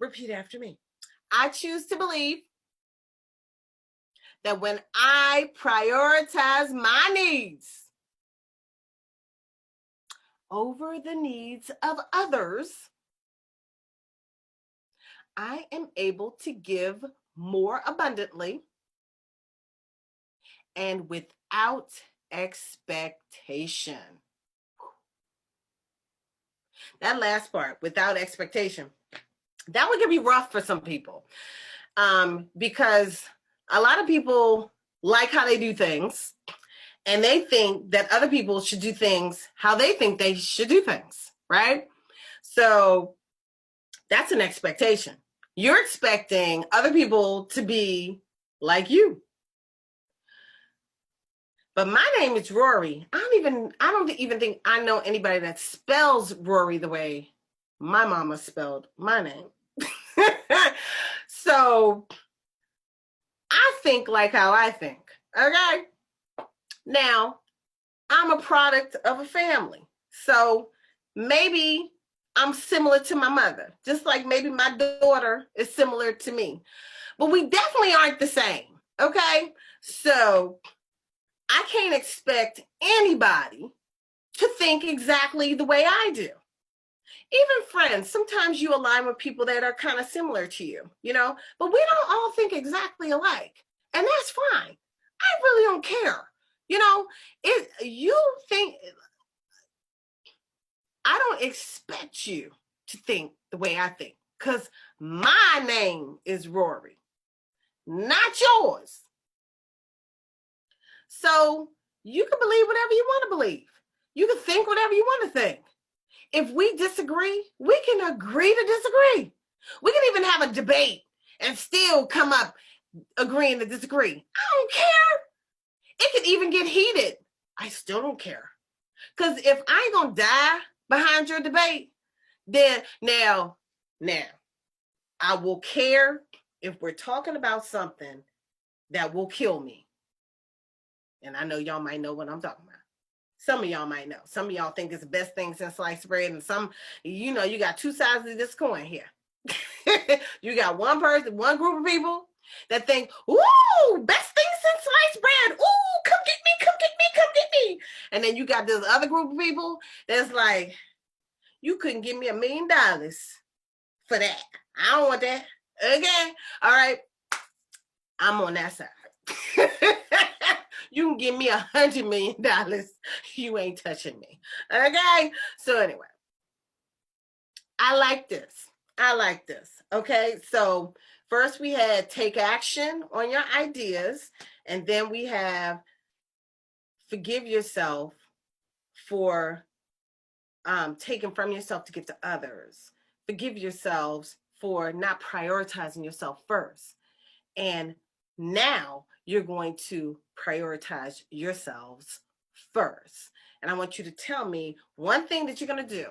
Repeat after me. I choose to believe that when I prioritize my needs over the needs of others, I am able to give more abundantly and without expectation. That last part, without expectation, that one can be rough for some people, because a lot of people like how they do things, and they think that other people should do things how they think they should do things, right? So that's an expectation. You're expecting other people to be like you. But my name is Rorree. I don't even think I know anybody that spells Rorree the way my mama spelled my name. So I think like how I think. Okay. Now, I'm a product of a family. So maybe I'm similar to my mother, just like maybe my daughter is similar to me. But we definitely aren't the same. Okay. So I can't expect anybody to think exactly the way I do. Even friends, sometimes you align with people that are kind of similar to you, but we don't all think exactly alike. And that's fine. I really don't care. You think, I don't expect you to think the way I think, because my name is Rorree, not yours. So you can believe whatever you want to believe. You can think whatever you want to think. If we disagree, we can agree to disagree. We can even have a debate and still come up agreeing to disagree. I don't care. It could even get heated. I still don't care. Because if I ain't going to die behind your debate, then now, I will care if we're talking about something that will kill me. And I know y'all might know what I'm talking about. Some of y'all might know. Some of y'all think it's the best thing since sliced bread. And some, you got two sides of this coin here. You got one person, one group of people that think, ooh, best thing since sliced bread. Ooh, come get me, come get me, come get me. And then you got this other group of people that's like, you couldn't give me $1 million for that. I don't want that. Okay. All right. I'm on that side. You can give me $100 million. You ain't touching me. Okay. So anyway, I like this. Okay. So first we had take action on your ideas. And then we have forgive yourself for taking from yourself to give to others. Forgive yourselves for not prioritizing yourself first. And now you're going to prioritize yourselves first. And I want you to tell me one thing that you're going to do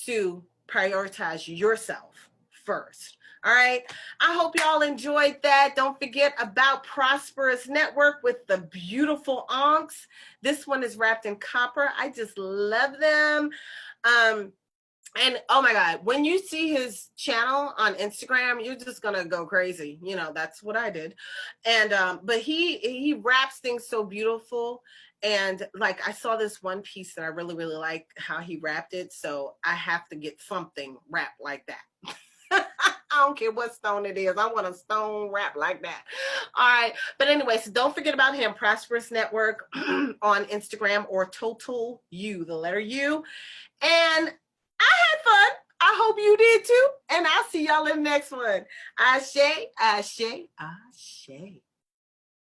to prioritize yourself first. All right. I hope y'all enjoyed that. Don't forget about Prosperous Network with the beautiful onks. This one is wrapped in copper. I just love them. And oh my God, when you see his channel on Instagram, you're just gonna go crazy. That's what I did. And but he wraps things so beautiful. And like I saw this one piece that I really, really like how he wrapped it. So I have to get something wrapped like that. I don't care what stone it is. I want a stone wrap like that. All right. But anyway, so don't forget about him, Prosperous Network on Instagram, or Total U, the letter U. And I had fun. I hope you did too. And I'll see y'all in the next one. Ashe, ashe, ashe.